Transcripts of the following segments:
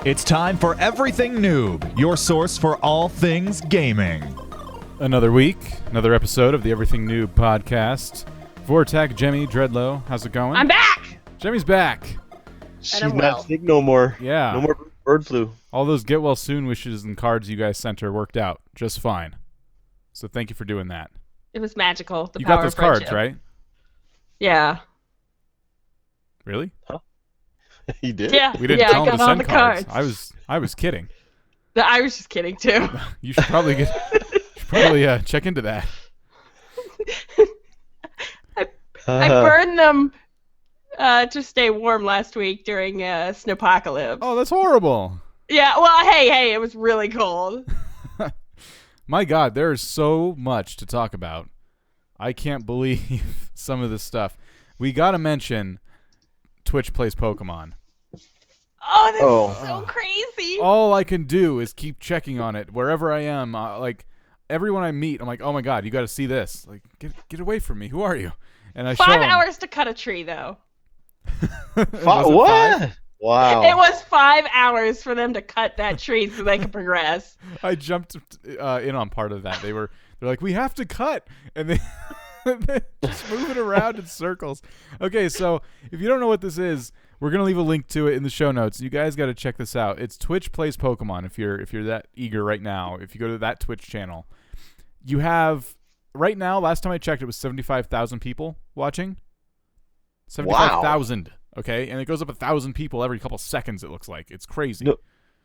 It's time for Everything Noob, your source for all things gaming. Another week, another episode of the Everything Noob podcast. Vortak, Jemmy, Dreadlow, how's it going? I'm back! Jemmy's back. She's I'm not well. sick no more. Yeah. No more bird flu. All those get well soon wishes and cards you guys sent her worked out just fine. So thank you for doing that. It was magical. The You power got those of friendship. cards, right? Yeah. Really? You did? Yeah. We didn't yeah, tell I him to got all send the cards. cards. I was kidding. I was just kidding too. You should probably check into that. I burned them to stay warm last week during snowpocalypse. Oh, that's horrible. Yeah, well, hey, it was really cold. My God, there is so much to talk about. I can't believe some of this stuff. We got to mention Twitch Plays Pokemon. Oh, that's so crazy. All I can do is keep checking on it wherever I am. Like, everyone I meet, I'm like, oh my God, you got to see this. Like, get away from me. Who are you? And I show 5 them. hours to cut a tree, though. Was it What? 5? Wow. It was 5 hours for them to cut that tree so they could progress. I jumped in on part of that. They're like, we have to cut, and they just move it around in circles. Okay, so if you don't know what this is, we're gonna leave a link to it in the show notes. You guys got to check this out. It's Twitch Plays Pokemon. If you're that eager right now, if you go to that Twitch channel, you have right now. Last time I checked, it was 75,000 people watching. 75,000. Okay, and it goes up 1,000 people every couple seconds. It looks like it's crazy.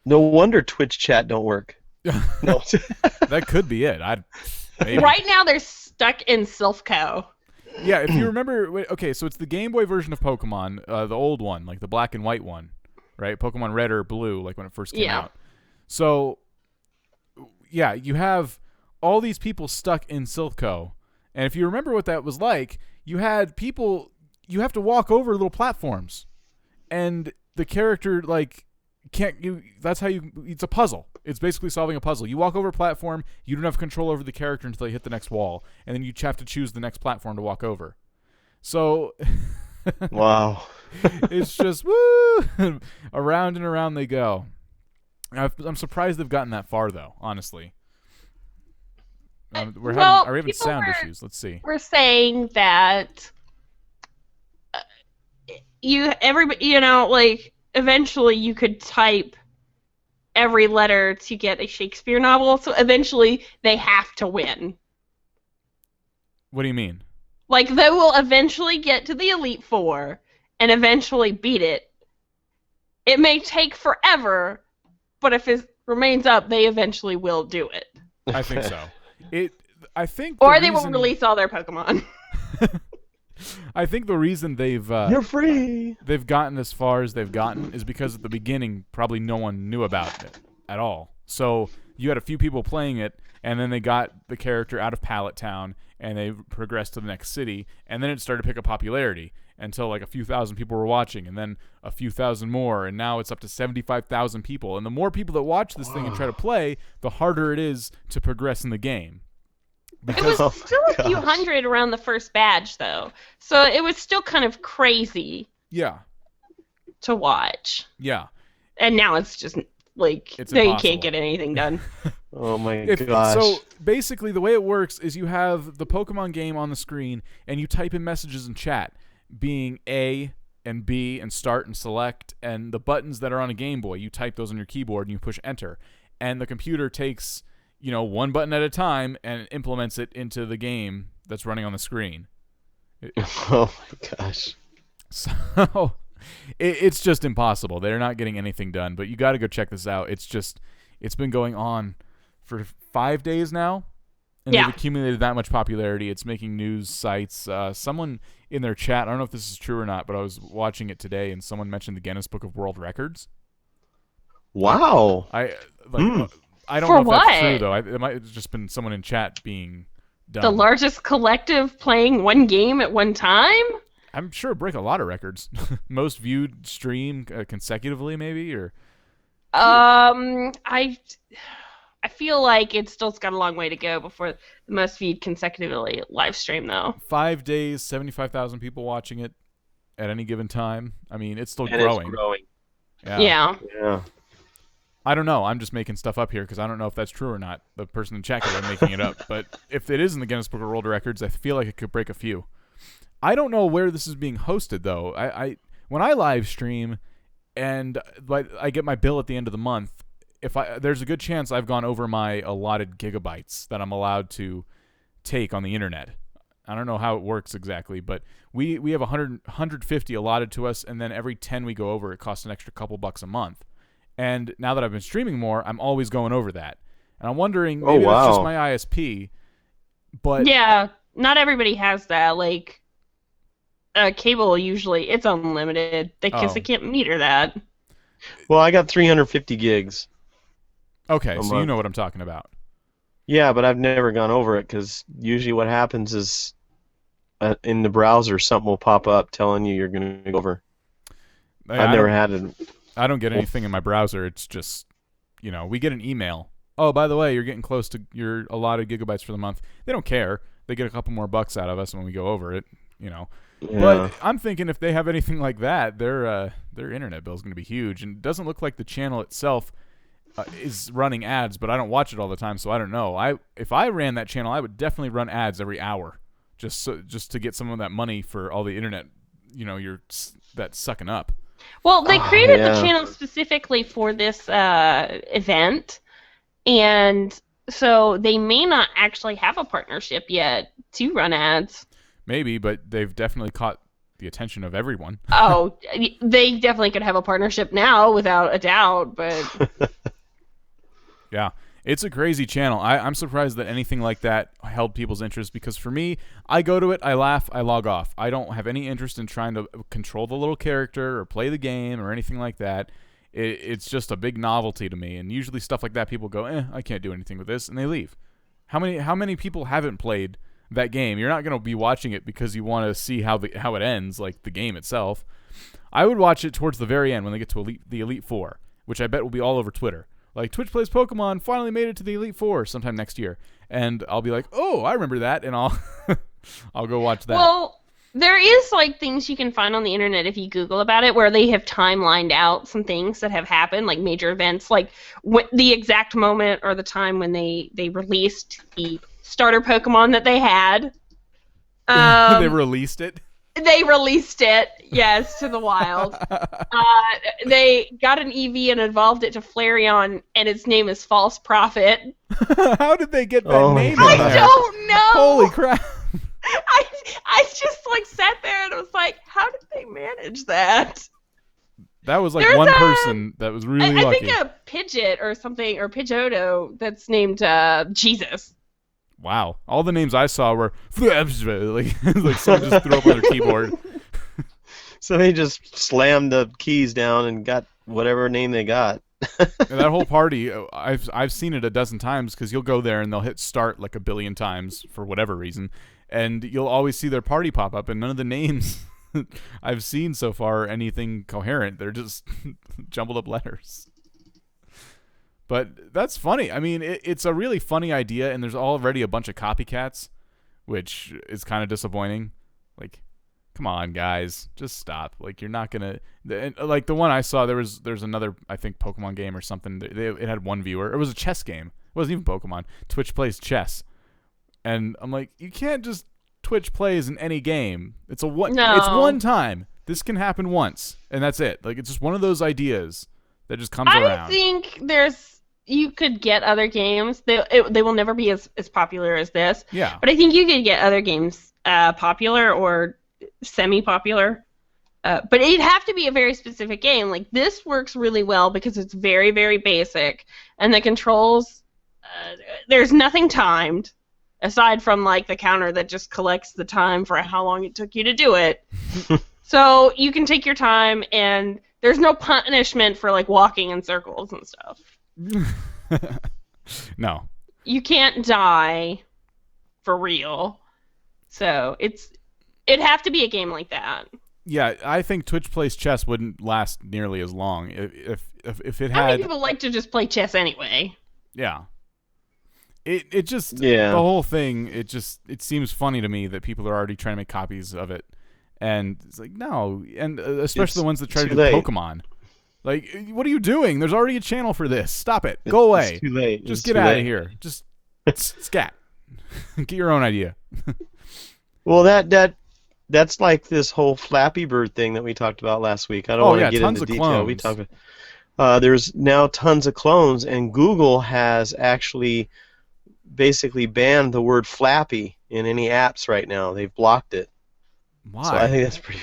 No wonder Twitch chat don't work. No. That could be it. Maybe. Right now, they're stuck in Silphco. Yeah, if you remember, okay, so it's the Game Boy version of Pokemon, the old one, like the black and white one, right? Pokemon Red or Blue, like when it first came out. So, yeah, you have all these people stuck in Silphco, and if you remember what that was like, you had people, you have to walk over little platforms, and the character, like, that's how it's a puzzle. It's basically solving a puzzle. You walk over a platform, you don't have control over the character until you hit the next wall, and then you have to choose the next platform to walk over. So, Wow. it's just, woo, around and around they go. I'm surprised they've gotten that far, though, honestly. Are we having sound issues? Let's see. We're saying that eventually you could type every letter to get a Shakespeare novel, so eventually they have to win. What do you mean? Like, they will eventually get to the Elite Four and eventually beat it. It may take forever, but if it remains up, they eventually will do it. I think so. Or they will release all their Pokemon. I think the reason You're free. they've gotten as far as they've gotten is because at the beginning probably no one knew about it at all. So you had a few people playing it, and then they got the character out of Pallet Town, and they progressed to the next city, and then it started to pick up popularity until like a few thousand people were watching, and then a few thousand more, and now it's up to 75,000 people. And the more people that watch this thing and try to play, the harder it is to progress in the game. It was still a few hundred around the first badge, though. So it was still kind of crazy Yeah. to watch. Yeah. And now it's just, like, It's you impossible. can't get anything done. Oh my gosh. So basically the way it works is you have the Pokemon game on the screen, and you type in messages in chat, being A and B and start and select, and the buttons that are on a Game Boy, you type those on your keyboard and you push enter. And the computer takes, one button at a time and implements it into the game that's running on the screen. Oh my gosh. So it's just impossible. They're not getting anything done, but you got to go check this out. It's been going on for 5 days now, and they've accumulated that much popularity. It's making news sites. Someone in their chat, I don't know if this is true or not, but I was watching it today, and someone mentioned the Guinness Book of World Records. Wow. I don't For know if what? that's true, though. It might have just been someone in chat being dumb. The largest collective playing one game at one time? I'm sure it break a lot of records. Most viewed stream consecutively, maybe, or I feel like it's still got a long way to go before the most viewed consecutively live stream, though. 5 days, 75,000 people watching it at any given time. I mean, it's still And growing. it's growing. Yeah. Yeah. Yeah. I don't know. I'm just making stuff up here because I don't know if that's true or not. The person in chat could be making it up. But if it is in the Guinness Book of World Records, I feel like it could break a few. I don't know where this is being hosted, though. I when I live stream and I get my bill at the end of the month, there's a good chance I've gone over my allotted gigabytes that I'm allowed to take on the internet. I don't know how it works exactly, but we have 150 allotted to us, and then every 10 we go over, it costs an extra couple bucks a month. And now that I've been streaming more, I'm always going over that. And I'm wondering, maybe that's just my ISP, but... Yeah, not everybody has that. Like, cable usually, it's unlimited. They can't meter that. Well, I got 350 gigs. Okay, so you know what I'm talking about. Yeah, but I've never gone over it because usually what happens is in the browser something will pop up telling you you're going to go over. I've never had it. I don't get anything in my browser. It's just, we get an email. Oh, by the way, you're getting close to your allotted gigabytes for the month. They don't care. They get a couple more bucks out of us when we go over it, Yeah. But I'm thinking if they have anything like that, their internet bill is going to be huge. And it doesn't look like the channel itself is running ads, but I don't watch it all the time, so I don't know. If I ran that channel, I would definitely run ads every hour, just to get some of that money for all the internet, that's sucking up. Well, they created the channel specifically for this event, and so they may not actually have a partnership yet to run ads. Maybe, but they've definitely caught the attention of everyone. Oh, they definitely could have a partnership now, without a doubt, but... Yeah, it's a crazy channel. I'm surprised that anything like that held people's interest, because for me, I go to it, I laugh, I log off. I don't have any interest in trying to control the little character or play the game or anything like that. It's just a big novelty to me, and usually stuff like that, people go, I can't do anything with this, and they leave. How many people haven't played that game? You're not going to be watching it because you want to see how it ends, like the game itself. I would watch it towards the very end when they get to the Elite Four, which I bet will be all over Twitter. Like, Twitch Plays Pokemon finally made it to the Elite Four sometime next year. And I'll be like, oh, I remember that, and I'll go watch that. Well, there is, things you can find on the internet if you Google about it, where they have timelined out some things that have happened, like major events, like the exact moment or the time when they released the starter Pokemon that they had. They released it? They released it, yes, to the wild. They got an EV and evolved it to Flareon, and its name is False Prophet. How did they get that name in I there? don't know! Holy crap. I just, sat there and was like, how did they manage that? That was, one person that was really lucky. I think a Pidgeot or something, or Pidgeotto, that's named Jesus. Wow. All the names I saw were like someone just threw up on their keyboard. So they just slammed the keys down and got whatever name they got. And that whole party, I've seen it a dozen times, because you'll go there and they'll hit start like a billion times for whatever reason, and you'll always see their party pop up, and none of the names I've seen so far are anything coherent. They're just jumbled up letters. But that's funny. I mean, it's a really funny idea, and there's already a bunch of copycats, which is kind of disappointing. Like, come on, guys, just stop. Like, you're not gonna like the one I saw. There's another, I think, Pokemon game or something. It had one viewer. It was a chess game. It wasn't even Pokemon. Twitch Plays Chess, and I'm like, you can't just Twitch Plays in any game. It's one time. This can happen once, and that's it. Like, it's just one of those ideas that just comes around. I think you could get other games. They will never be as popular as this. Yeah. But I think you could get other games popular or semi-popular. But it'd have to be a very specific game. Like, this works really well because it's very, very basic. And the controls, there's nothing timed, aside from, the counter that just collects the time for how long it took you to do it. So you can take your time, and there's no punishment for, walking in circles and stuff. No. You can't die for real. So it'd have to be a game like that. Yeah, I think Twitch Plays Chess wouldn't last nearly as long if it had. How many people like to just play chess anyway? Yeah. It just the whole thing, it seems funny to me that people are already trying to make copies of it, and it's like, no, and especially the ones that try to do Pokemon. Like, what are you doing? There's already a channel for this. Stop it. Go away. It's too late. Just get out of here. Just scat. Get your own idea. Well, that's like this whole Flappy Bird thing that we talked about last week. I don't want to get tons into of detail. clones. We talked about there's now tons of clones, and Google has actually basically banned the word Flappy in any apps right now. They've blocked it. Why? So I think that's pretty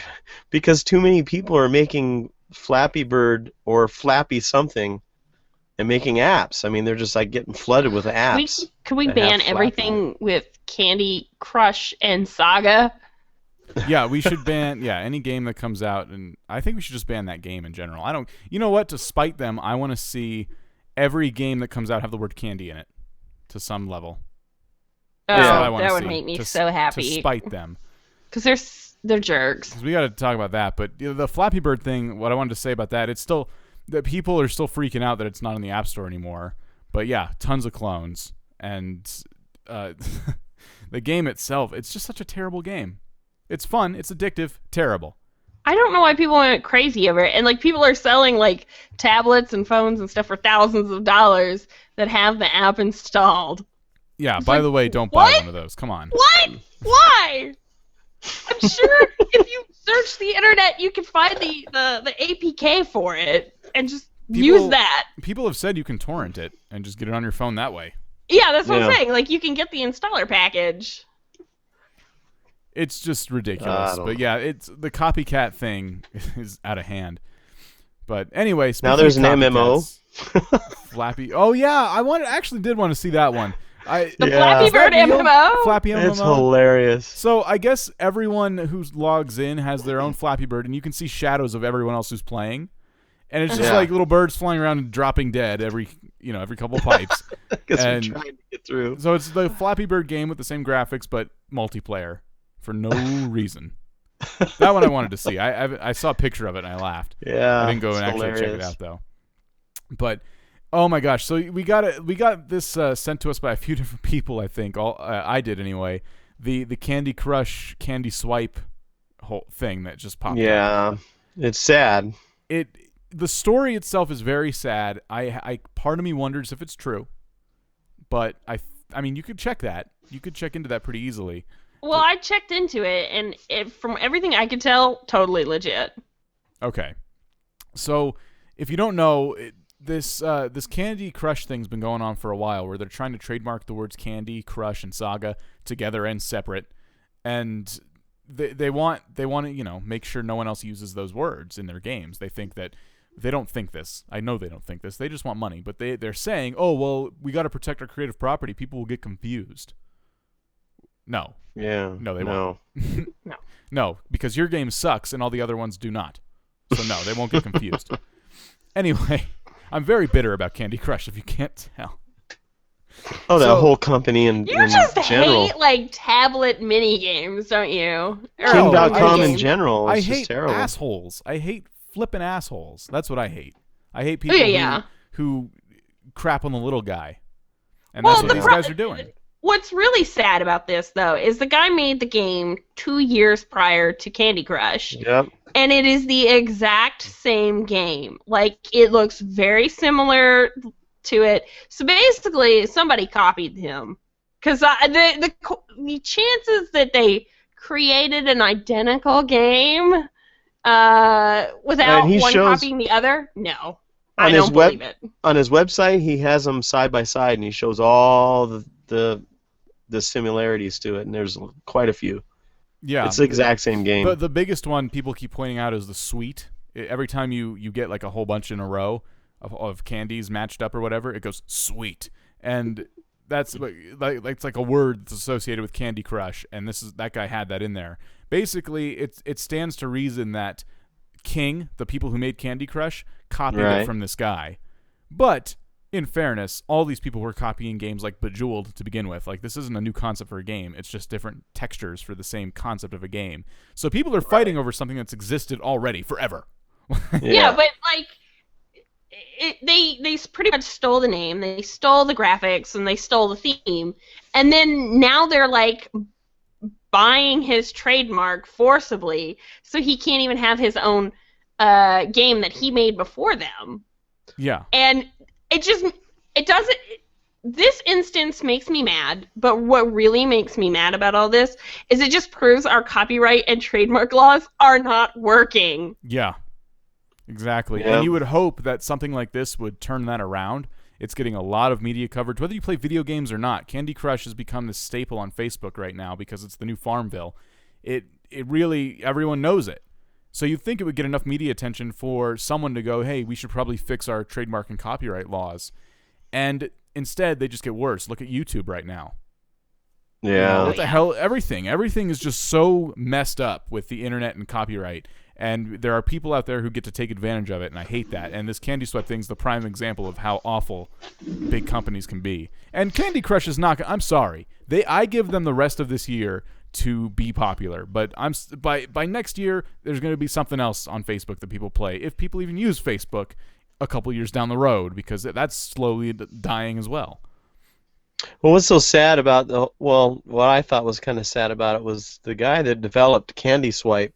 because too many people are making Flappy Bird or Flappy something and making apps. I mean, they're just like getting flooded with apps. Could we that ban have everything with Candy Crush and Saga? Yeah, we should ban any game that comes out, and I think we should just ban that game in general. I don't. You know what? To spite them, I want to see every game that comes out have the word candy in it to some level. Oh, That's what I wanna that would see, make me to so happy. To spite them. Because they're jerks. 'Cause we got to talk about that, but the Flappy Bird thing. What I wanted to say about that, it's still that people are still freaking out that it's not in the App Store anymore. But yeah, tons of clones, and the game itself, it's just such a terrible game. It's fun, it's addictive, terrible. I don't know why people went crazy over it. And like people are selling like tablets and phones and stuff for thousands of dollars that have the app installed. Yeah, It's by like, the way, don't buy what? one of those. Come on. What? Why? I'm sure if you search the internet, you can find the APK for it and just use that. People have said you can torrent it and just get it on your phone that way. Yeah, that's what I'm Yeah. saying. Like you can get the installer package. It's just ridiculous. But yeah, it's the copycat thing is out of hand. But anyway, Now there's an MMO. Flappy. Oh yeah, actually did want to see that one. The Yeah. Flappy Is that Bird real? MMO? Flappy MMO. It's hilarious. So I guess everyone who logs in has their own Flappy Bird, and you can see shadows of everyone else who's playing, and it's just Yeah. like little birds flying around and dropping dead every couple pipes. Because we're And- trying to get through. So it's the Flappy Bird game with the same graphics but multiplayer for no reason. That one I wanted to see. I saw a picture of it and I laughed. Yeah. I didn't go it's and actually check it hilarious. out though. But oh my gosh! So we got this sent to us by a few different people. I think I did anyway. The Candy Crush Candy Swipe whole thing that just popped up. Yeah, it's sad. The story itself is very sad. I part of me wonders if it's true, but I mean you could check that. You could check into that pretty easily. Well, I checked into it, and from everything I could tell, totally legit. Okay, so if you don't know, this Candy Crush thing's been going on for a while, where they're trying to trademark the words Candy Crush and Saga together and separate, and they want to make sure no one else uses those words in their games. They think that they don't think this. I know they don't think this. They just want money, but they're saying, oh well, we got to protect our creative property. People will get confused. No. Yeah. No, they won't. No, because your game sucks and all the other ones do not. So no, they won't get confused. Anyway, I'm very bitter about Candy Crush, if you can't tell. Oh, that So- whole company in You general. hate like tablet mini games, don't you? Or King.com mini in games. general I is just hate terrible. assholes. I hate flipping assholes. That's what I hate. I hate people yeah. who crap on the little guy. And Well, that's what the these pro- guys are doing. What's really sad about this, though, is the guy made the game 2 years prior to Candy Crush, Yep. and it is the exact same game. Like, it looks very similar to it. So basically, somebody copied him. Because the chances that they created an identical game without he one shows- copying the other, no. On I his don't web- believe it. On his website, he has them side by side, and he shows all the similarities to it, and there's quite a few. Yeah. It's the exact same game. The biggest one people keep pointing out is the sweet. Every time you get like a whole bunch in a row of candies matched up or whatever, it goes sweet, and that's like it's like a word that's associated with Candy Crush, and that guy had that in there. Basically, it stands to reason that King, the people who made Candy Crush, copied Right. it from this guy. But in fairness, all these people were copying games like Bejeweled to begin with. Like, this isn't a new concept for a game. It's just different textures for the same concept of a game. So people are fighting over something that's existed already forever. Yeah, but like they pretty much stole the name, they stole the graphics, and they stole the theme, and then now they're like buying his trademark forcibly, so he can't even have his own game that he made before them. Yeah. And it doesn't. This instance makes me mad, but what really makes me mad about all this is it just proves our copyright and trademark laws are not working. Yeah. Exactly. Yeah. And you would hope that something like this would turn that around. It's getting a lot of media coverage, whether you play video games or not. Candy Crush has become the staple on Facebook right now because it's the new Farmville. It really, everyone knows it. So you'd think it would get enough media attention for someone to go, hey, we should probably fix our trademark and copyright laws. And instead, they just get worse. Look at YouTube right now. Yeah. What the hell? Everything is just so messed up with the internet and copyright. And there are people out there who get to take advantage of it, and I hate that. And this Candy Sweat thing's the prime example of how awful big companies can be. And Candy Crush is not. I'm sorry. I give them the rest of this year to be popular, but by next year there's going to be something else on Facebook that people play, if people even use Facebook a couple years down the road, because that's slowly dying as well. Well, what's so sad about what I thought was kind of sad about it was the guy that developed Candy Swipe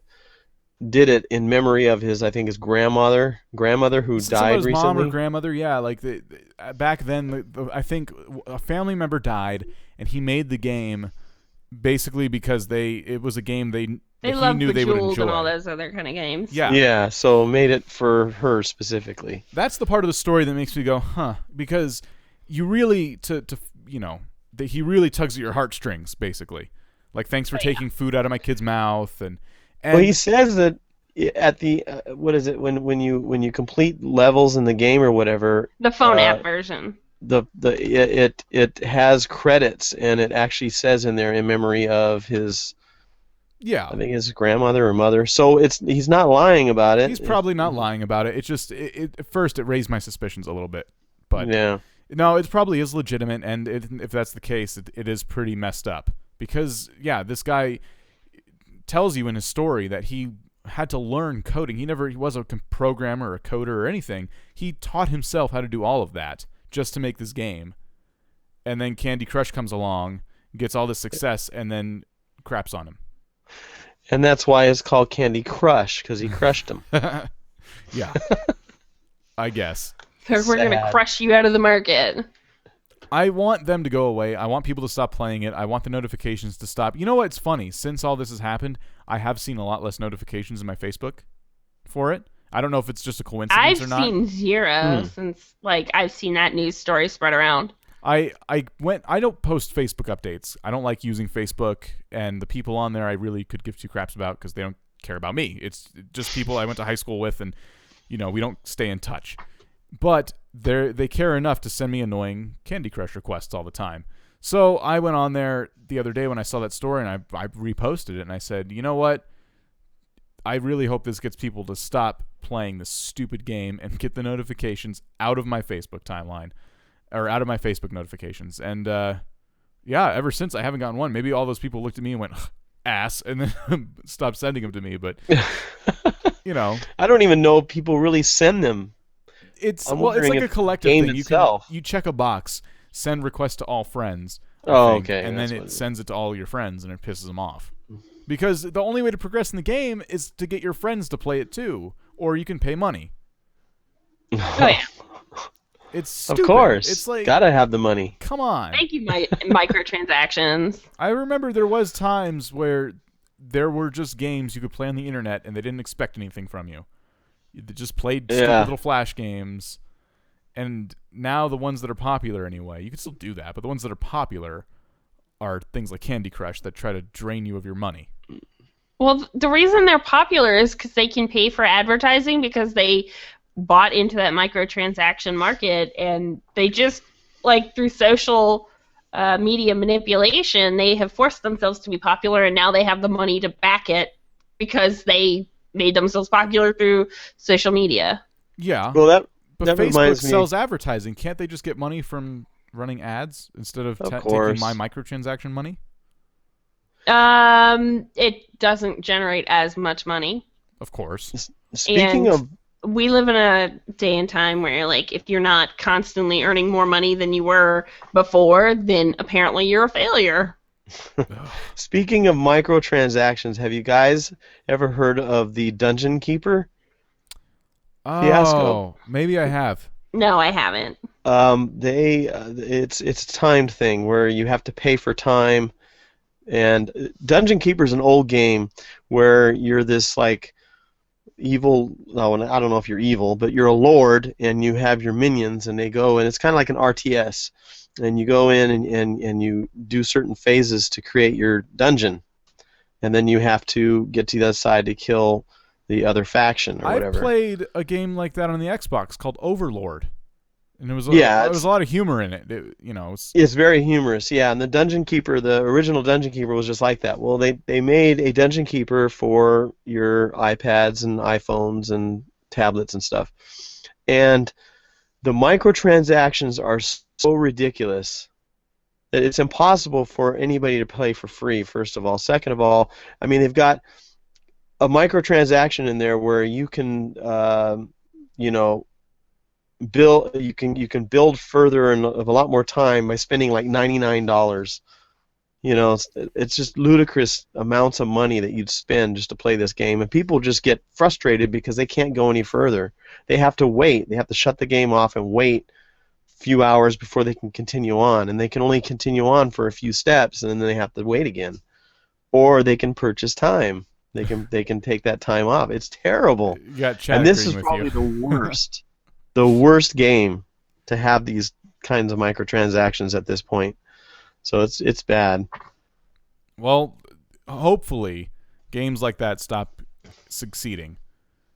did it in memory of his grandmother who died recently. Mom or grandmother, yeah. Like back then, I think a family member died, and he made the game basically because it was a game he love knew they would Bejeweled enjoy. and all those other kind of games. Yeah. Yeah, so made it for her specifically. That's the part of the story that makes me go, huh? Because you really he really tugs at your heartstrings, basically. Like, thanks for taking food out of my kid's mouth, and well, he says that at the when you complete levels in the game or whatever, the phone app version. It has credits, and it actually says in there in memory of his. Yeah, I think his grandmother or mother. So he's not lying about it. He's probably not lying about it. It's just at first it raised my suspicions a little bit, but yeah. No, it probably is legitimate, and if that's the case, it is pretty messed up. Because this guy tells you in his story that he had to learn coding. He wasn't a programmer or a coder or anything. He taught himself how to do all of that just to make this game. And then Candy Crush comes along, gets all this success, and then craps on him. And that's why it's called Candy Crush, because he crushed him. Yeah. I guess. We're going to crush you out of the market. I want them to go away. I want people to stop playing it. I want the notifications to stop. You know what's funny? Since all this has happened, I have seen a lot less notifications in my Facebook for it. I don't know if it's just a coincidence or not. I've seen zero since I've seen that news story spread around. I don't post Facebook updates. I don't like using Facebook, and the people on there I really could give two craps about because they don't care about me. It's just people I went to high school with, and we don't stay in touch. But they care enough to send me annoying Candy Crush requests all the time. So I went on there the other day when I saw that story, and I reposted it, and I said, you know what? I really hope this gets people to stop playing this stupid game and get the notifications out of my Facebook timeline, or out of my Facebook notifications. And ever since I haven't gotten one. Maybe all those people looked at me and went, ass, and then stopped sending them to me. But, I don't even know if people really send them. It's like a collective thing. You check a box, send request to all friends. Okay. And then it sends it to all your friends, and it pisses them off. Because the only way to progress in the game is to get your friends to play it too, or you can pay money. Oh yeah. It's stupid. Of course. It's like, gotta have the money. Come on. Thank you, microtransactions. I remember there was times where there were just games you could play on the internet, and they didn't expect anything from you. They just played stupid little flash games, and now the ones that are popular anyway, you can still do that, but the ones that are popular are things like Candy Crush that try to drain you of your money. Well, the reason they're popular is because they can pay for advertising because they bought into that microtransaction market, and they just, through social media manipulation, they have forced themselves to be popular, and now they have the money to back it because they made themselves popular through social media. Yeah. Well, but Facebook sells advertising. Can't they just get money from running ads instead of taking my microtransaction money? It doesn't generate as much money. Of course. Speaking of, we live in a day and time where, if you're not constantly earning more money than you were before, then apparently you're a failure. Speaking of microtransactions, have you guys ever heard of the Dungeon Keeper? Oh, maybe I have. No, I haven't. It's a timed thing where you have to pay for time, and Dungeon Keeper is an old game where you're this like evil. No, I don't know if you're evil, but you're a lord, and you have your minions, and they go, and it's kind of like an RTS, and you go in and you do certain phases to create your dungeon, and then you have to get to the other side to kill the other faction or I whatever. played a game like that on the Xbox called Overlord, and there was a lot of humor in it. It's very humorous, yeah. And the Dungeon Keeper, the original Dungeon Keeper, was just like that. Well, they made a Dungeon Keeper for your iPads and iPhones and tablets and stuff, and the microtransactions are so ridiculous that it's impossible for anybody to play for free. First of all, second of all, I mean they've got a microtransaction in there where you can, build. You can build further in of a lot more time by spending like $99. It's just ludicrous amounts of money that you'd spend just to play this game, and people just get frustrated because they can't go any further. They have to wait. They have to shut the game off and wait a few hours before they can continue on, and they can only continue on for a few steps, and then they have to wait again. Or they can purchase time. They can take that time off. It's terrible. You got Chad and this is agreeing probably with you. the worst, the worst game to have these kinds of microtransactions at this point. So it's bad. Well, hopefully games like that stop succeeding.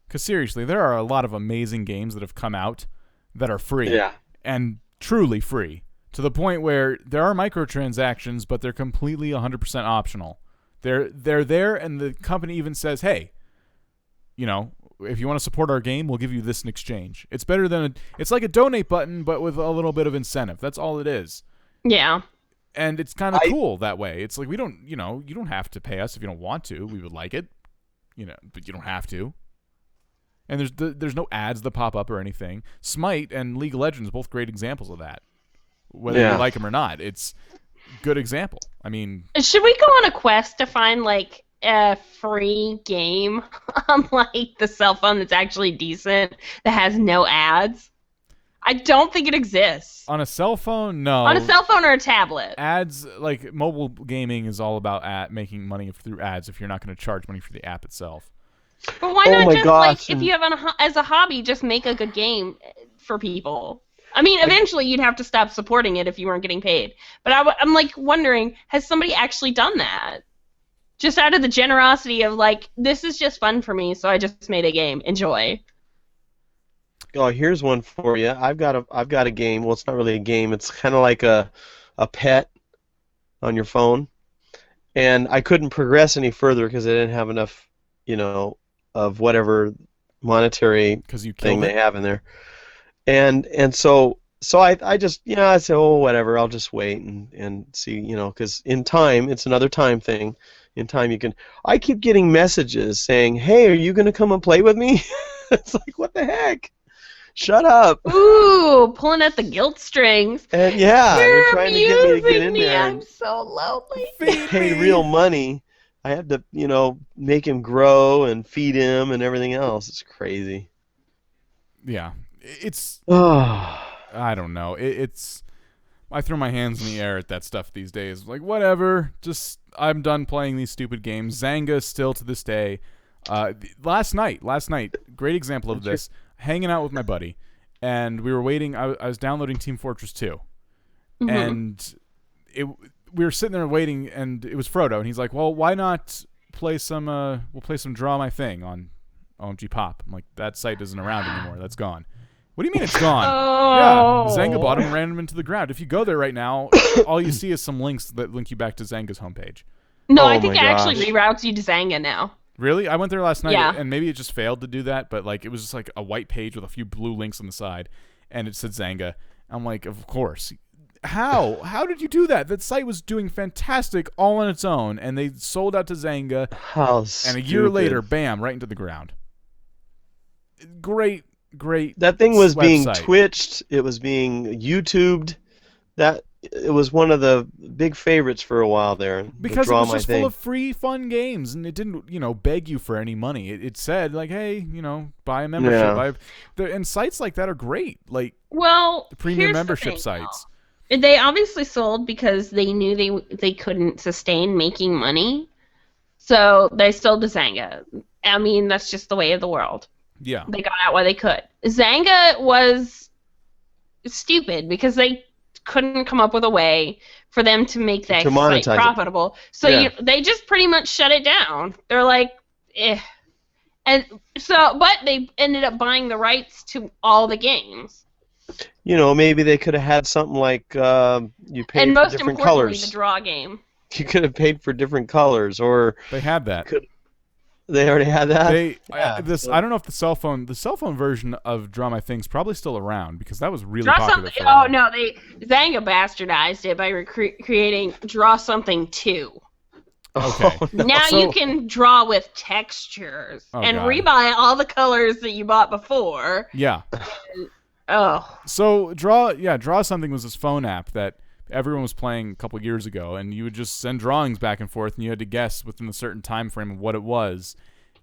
Because seriously, there are a lot of amazing games that have come out that are free. Yeah. And truly free. To the point where there are microtransactions, but they're completely 100% optional. They're there, and the company even says, hey, if you want to support our game, we'll give you this in exchange. It's better than it's like a donate button, but with a little bit of incentive. That's all it is. Yeah. And it's kind of cool that way. It's like you don't have to pay us if you don't want to. We would like it, but you don't have to. And there's no ads that pop up or anything. Smite and League of Legends, both great examples of that. Whether you like them or not, it's a good example. I mean, should we go on a quest to find like a free game on like the cell phone that's actually decent that has no ads? I don't think it exists. On a cell phone, no. On a cell phone or a tablet. Ads, like mobile gaming is all about making money through ads if you're not going to charge money for the app itself. But why not just like if you have as a hobby, just make a good game for people? I mean, eventually you'd have to stop supporting it if you weren't getting paid. But I'm like wondering, has somebody actually done that? Just out of the generosity of like, this is just fun for me, so I just made a game. Enjoy. Oh, here's one for you. I've got a game. Well, it's not really a game. It's kind of like a pet on your phone, and I couldn't progress any further because I didn't have enough, of whatever monetary thing they have in there. And so I just I said, oh, whatever, I'll just wait and see, because in time, it's another time thing. In time I keep getting messages saying, hey, are you going to come and play with me? It's like, what the heck? Shut up. Ooh, pulling at the guilt strings. And they're trying to get me to get in me. there. I'm so lonely. Pay real money. I have to, make him grow and feed him and everything else. It's crazy. Yeah. It's I don't know. I throw my hands in the air at that stuff these days. Like, whatever. Just I'm done playing these stupid games. Zanga still to this day. Last night, great example of this. Hanging out with my buddy, and we were waiting. I was downloading Team Fortress 2, and we were sitting there waiting, and it was Frodo, and he's like, "Well, why not play some? We'll play some Draw My Thing on OMG Pop." I'm like, "That site isn't around anymore. That's gone." What do you mean it's gone? Yeah, Zanga bought him and ran him into the ground. If you go there right now, all you see is some links that link you back to Zanga's homepage. No, I think it actually reroutes you to Zanga now. Really? I went there last night, and maybe it just failed to do that, but like it was just like a white page with a few blue links on the side, and it said Zanga. I'm like, of course. How? How did you do that? That site was doing fantastic all on its own, and they sold out to Zanga. How stupid. And a year later, bam, right into the ground. Great. That thing was website. being twitched. It was being YouTubed. That it was one of the big favorites for a while there. Because it Draw was My just Thing. full of free, fun games, and it didn't, beg you for any money. It said like, hey, buy a membership. Yeah. And sites like that are great, like Well, premium here's the membership thing, sites. though. They obviously sold because they knew they couldn't sustain making money, so they sold to Zanga. I mean, that's just the way of the world. Yeah. They got out while they could. Zanga was stupid because they couldn't come up with a way for them to make that To monetize site it. profitable. So Yeah. they just pretty much shut it down. They're like, eh. And so, but they ended up buying the rights to all the games. Maybe they could have had something like you paid And for most different importantly, colors. the draw game. You could have paid for different colors, or They had that. they already had that. I don't know if the cell phone version of Draw My Thing's probably still around, because that was really Draw popular something. for a while. Oh no, Zanga bastardized it by creating Draw Something 2. Okay. Now So- you can draw with textures and God. rebuy all the colors that you bought before. Yeah. Oh, So Draw Something was this phone app that everyone was playing a couple years ago, and you would just send drawings back and forth, and you had to guess within a certain time frame of what it was.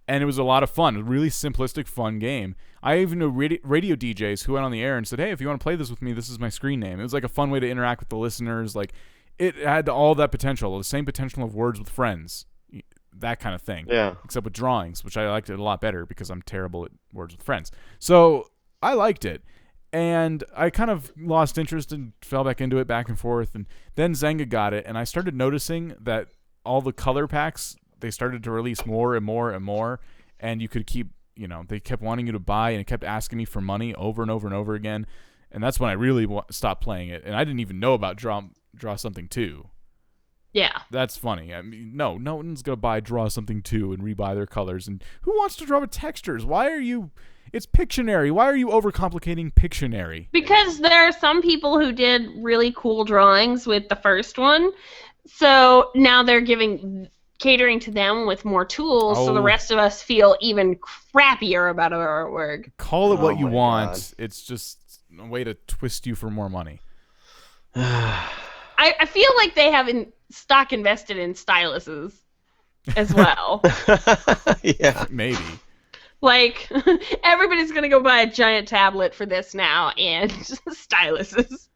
And it was a lot of fun, a really simplistic, fun game. I even knew radio DJs who went on the air and said, hey, if you want to play this with me, this is my screen name. It was like a fun way to interact with the listeners. Like, it had all that potential, the same potential of Words with Friends, that kind of thing. Yeah. Except with drawings, which I liked it a lot better because I'm terrible at Words with Friends. So I liked it. And I kind of lost interest and fell back into it, back and forth. And then Zanga got it, and I started noticing that all the color packs, they started to release more and more and more. And you could keep, they kept wanting you to buy, and it kept asking me for money over and over and over again. And that's when I really stopped playing it. And I didn't even know about Draw Something 2. yeah. That's funny. I mean, no one's going to buy Draw Something 2 and rebuy their colors. And who wants to draw with textures? Why are you... It's Pictionary. Why are you overcomplicating Pictionary? Because there are some people who did really cool drawings with the first one, so now they're catering to them with more tools, so the Oh. rest of us feel even crappier about our work. Call it what Oh you my want. God. It's just a way to twist you for more money. I feel like they have stock invested in styluses as well. Yeah. Maybe. Like, everybody's going to go buy a giant tablet for this now, and styluses.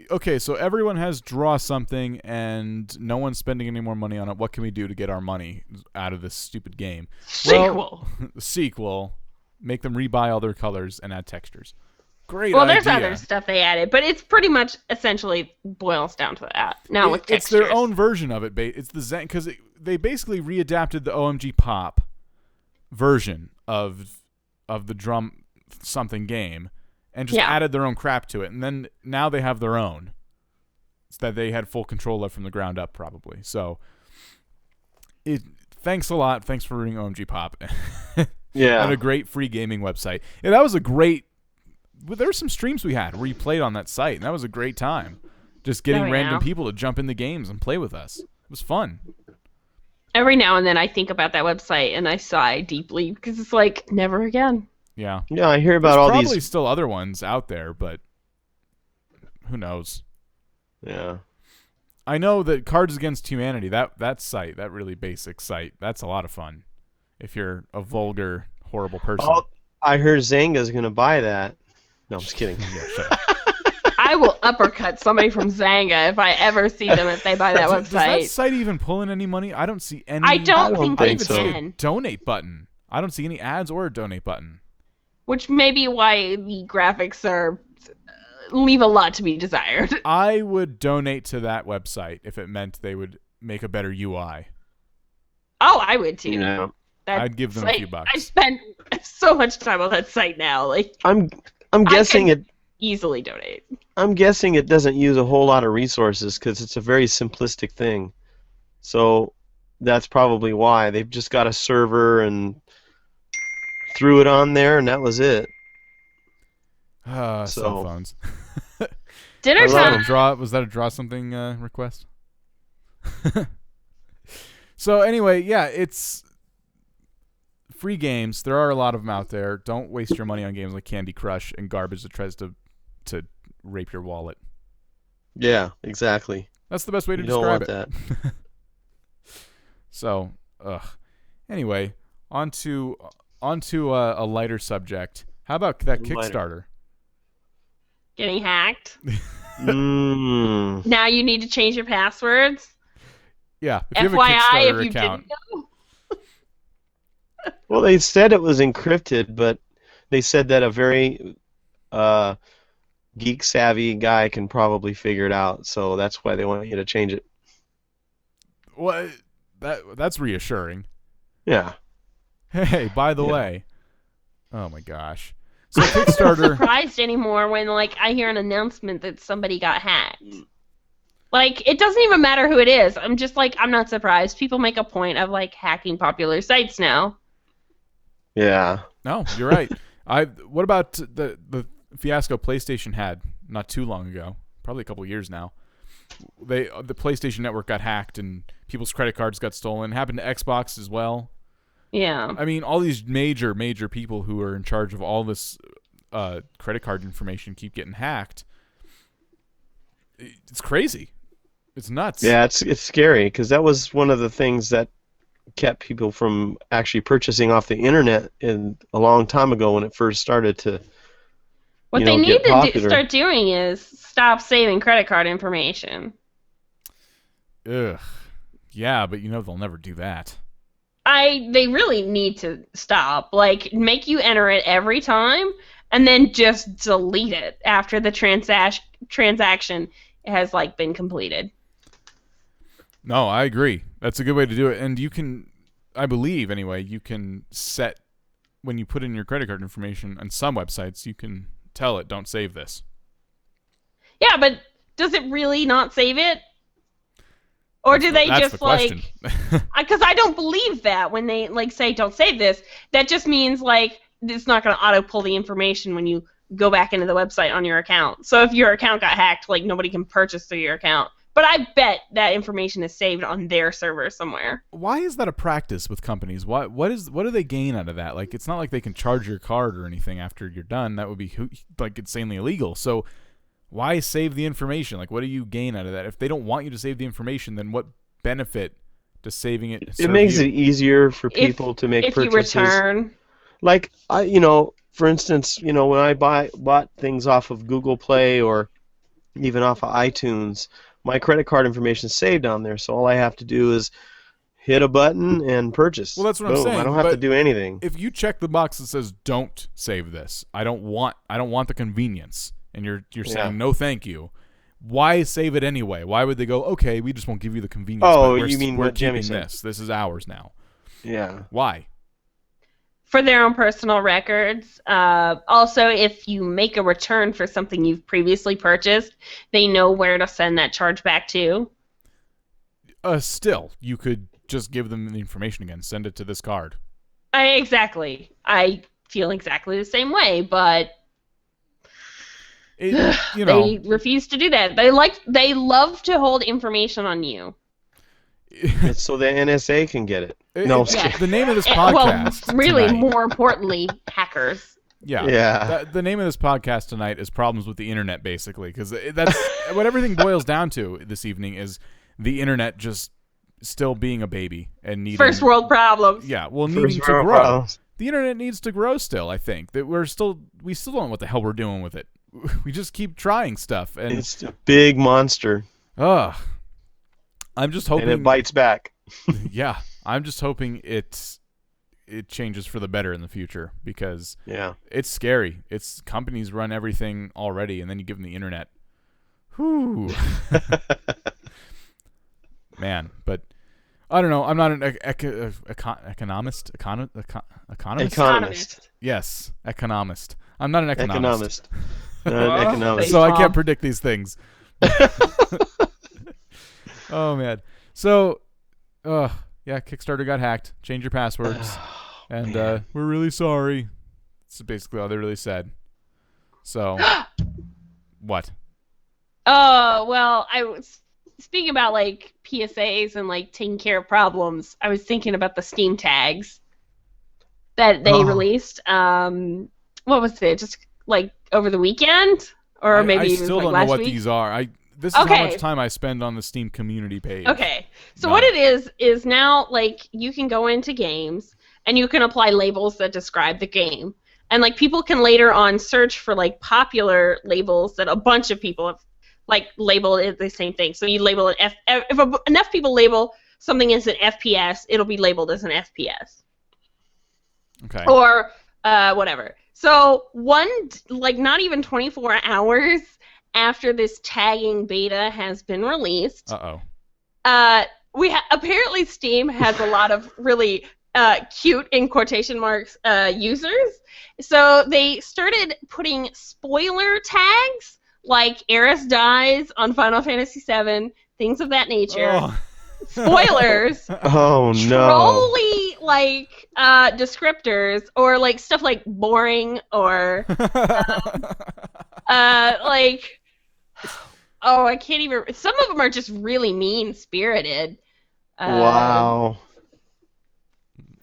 Okay, so everyone has Draw Something, and no one's spending any more money on it. What can we do to get our money out of this stupid game? Sequel. Sequel. Make them rebuy all their colors and add textures. Great Well, idea. there's other stuff they added, but it's pretty much essentially boils down to that. Now with It's textures. their own version of it. It's the Zen, because they basically readapted the OMG Pop version of the Drum Something game, and just added their own crap to it. And then now they have their own, that they had full control of from the ground up, probably. So, thanks a lot. Thanks for reading OMG Pop. Yeah. And a great free gaming website. Yeah, that was a great. There were some streams we had where you played on that site, and that was a great time. Just getting random people to jump in the games and play with us. It was fun. Every now and then I think about that website and I sigh deeply because it's like, never again. Yeah. Yeah, I hear about There's all probably these. still other ones out there, but who knows? Yeah. I know that Cards Against Humanity, that site, that really basic site, that's a lot of fun. If you're a vulgar, horrible person. Oh, I heard Zanga's gonna buy that. No, I'm just kidding. Yeah, shut up. I will uppercut somebody from Zanga if I ever see them if they buy that Does that website. site even pull in any money? I don't see any. I don't think I they even see a can. donate button. I don't see any ads or a donate button. Which may be why the graphics leave a lot to be desired. I would donate to that website if it meant they would make a better UI. Oh, I would too. Yeah. That I'd give them a site- few bucks. I spent so much time on that site now. Like, I'm guessing it. easily donate. I'm guessing it doesn't use a whole lot of resources because it's a very simplistic thing. So that's probably why they've just got a server and threw it on there, and that was it. Cell So- phones. Dinner I love time. Was that a Draw Something request? So anyway, yeah, it's free games. There are a lot of them out there. Don't waste your money on games like Candy Crush and garbage that tries to rape your wallet. Yeah, exactly. That's the best way to You don't describe want it. that. So, anyway, onto a lighter subject. How about that Lighter. Kickstarter? Getting hacked. Mm. Now you need to change your passwords. Yeah, if you have a FYI, Kickstarter if you account. didn't know. Well, they said it was encrypted, but they said that a very geek savvy guy can probably figure it out. So that's why they want you to change it. Well, that's reassuring. Yeah. Hey, by the Yeah. way, oh my gosh. So I'm not Kickstarter, surprised anymore when like I hear an announcement that somebody got hacked. Like it doesn't even matter who it is. I'm just like I'm not surprised. People make a point of like hacking popular sites now. Yeah. no, you're right. What about the fiasco PlayStation had not too long ago? Probably a couple years now. The PlayStation Network got hacked and people's credit cards got stolen. It happened to Xbox as well. Yeah. I mean, all these major people who are in charge of all this credit card information keep getting hacked. It's crazy. It's nuts. Yeah, it's scary because that was one of the things that kept people from actually purchasing off the internet a long time ago when it first started to What you they know, need get to popular. start doing is stop saving credit card information. Ugh. Yeah, but they'll never do that. They really need to stop. Like make you enter it every time and then just delete it after the transaction has like been completed. No, I agree. That's a good way to do it. And you can, I believe anyway, you can set, when you put in your credit card information on some websites, you can tell it, don't save this. Yeah, but does it really not save it? Or do they That's just the question. because I don't believe that when they like say don't save this, that just means like it's not going to auto pull the information when you go back into the website on your account. So if your account got hacked, like nobody can purchase through your account. But I bet that information is saved on their server somewhere. Why is that a practice with companies? What do they gain out of that? Like, it's not like they can charge your card or anything after you're done. That would be like insanely illegal. So why save the information? Like, what do you gain out of that? If they don't want you to save the information, then what benefit does saving it serve It makes you? it easier for people to make If purchases. you return. Like for instance, when I bought things off of Google Play or even off of iTunes, my credit card information is saved on there. So all I have to do is hit a button and purchase. Well, that's what Boom. I'm saying. I don't have to but do anything. If you check the box that says "Don't save this," I don't want the convenience, and you're saying no, thank you. Why save it anyway? Why would they go? Okay, we just won't give you the convenience. Oh, but you mean we're what Jimmy keeping said. this? This is ours now. Yeah. Why? For their own personal records. Also, if you make a return for something you've previously purchased, they know where to send that charge back to. Still, you could just give them the information again. Send it to this card. Exactly. I feel exactly the same way, but they refuse to do that. They love to hold information on you. It's so the NSA can get it. No, I'm just kidding. The name of this Well, podcast. really, tonight, more importantly, hackers. Yeah. Yeah. The name of this podcast tonight is problems with the internet, basically, because that's what everything boils down to this evening is the internet just still being a baby and needing First world problems. Yeah, well, First needing to world grow. problems. The internet needs to grow still. I think that we still don't know what the hell we're doing with it. We just keep trying stuff, and It's a big monster, I'm just hoping and it bites back. Yeah, I'm just hoping it changes for the better in the future because Yeah. it's scary. It's companies run everything already, and then you give them the internet. Whew. Man, but I don't know. I'm not an economist. Economist. Yes, economist. I'm not an economist. Not an economist. So I can't predict these things. Oh man. So, yeah, Kickstarter got hacked. Change your passwords, and we're really sorry. That's basically all they really said. So, what? Oh, well, I was speaking about like PSAs and like taking care of problems. I was thinking about the Steam tags that they released. What was it? Just like over the weekend, or maybe I even still like don't know last what week? these are. This is how Okay. much time I spend on the Steam community page. Okay. So Got what it. it is now like you can go into games and you can apply labels that describe the game. And like people can later on search for like popular labels that a bunch of people have like labeled it the same thing. So you label it if enough people label something as an FPS, it'll be labeled as an FPS. Okay. Or whatever. So not even 24 hours after this tagging beta has been released, Uh-oh. apparently Steam has a lot of really cute, in quotation marks, users. So they started putting spoiler tags like Eris dies on Final Fantasy VII, things of that nature. Oh. Spoilers. Oh no. Trolly descriptors, or like stuff like boring, or like, oh, I can't even. Some of them are just really mean spirited. Wow.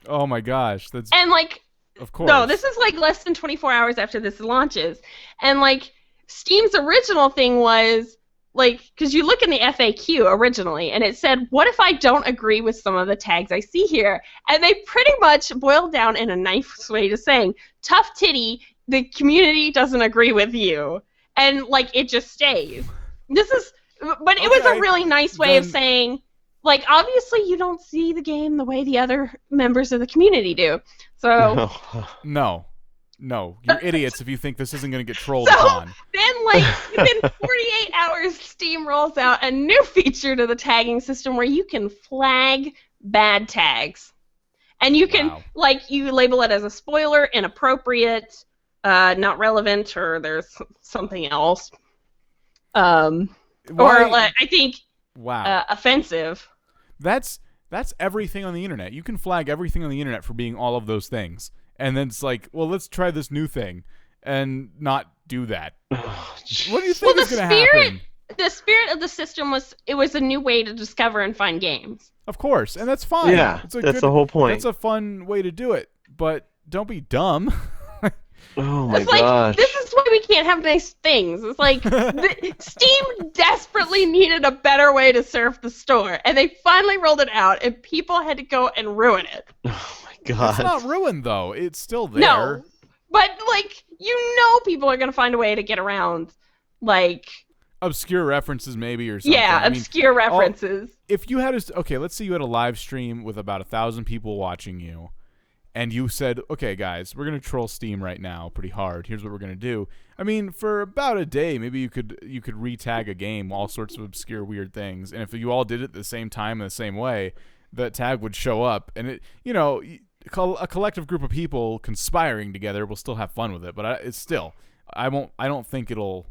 Oh my gosh, that's And like, of course. no, this is like less than 24 hours after this launches, and like Steam's original thing was like, because you look in the FAQ originally, and it said, what if I don't agree with some of the tags I see here? And they pretty much boiled down in a nice way to saying, tough titty, the community doesn't agree with you. And, like, it just stays. But it was a really nice way of saying, like, obviously you don't see the game the way the other members of the community do. So... No, you're idiots if you think this isn't going to get trolled So upon. then, like, within 48 hours, Steam rolls out a new feature to the tagging system where you can flag bad tags. And you can, like, you label it as a spoiler, inappropriate, not relevant, or there's something else. Or, like, I think, offensive. That's everything on the internet. You can flag everything on the internet for being all of those things. And then it's like, well, let's try this new thing and not do that. What do you think is going to happen? The spirit of the system was a new way to discover and find games. Of course, and that's fine. Yeah, that's the whole point. That's a fun way to do it, but don't be dumb. Oh my It's like, gosh. this is why we can't have nice things. It's like, Steam desperately needed a better way to serve the store, and they finally rolled it out, and people had to go and ruin it. Oh my god. It's not ruined, though. It's still there. No, but, like, you know people are going to find a way to get around, like... obscure references, maybe, or something. Yeah, obscure references. If you had okay, let's say you had a live stream with about 1,000 people watching you, and you said, okay, guys, we're going to troll Steam right now pretty hard. Here's what we're going to do. I mean, for about a day, maybe you could re-tag a game, all sorts of obscure, weird things. And if you all did it at the same time in the same way, that tag would show up. And, it, you know, a collective group of people conspiring together will still have fun with it. But it's still, I don't think it'll,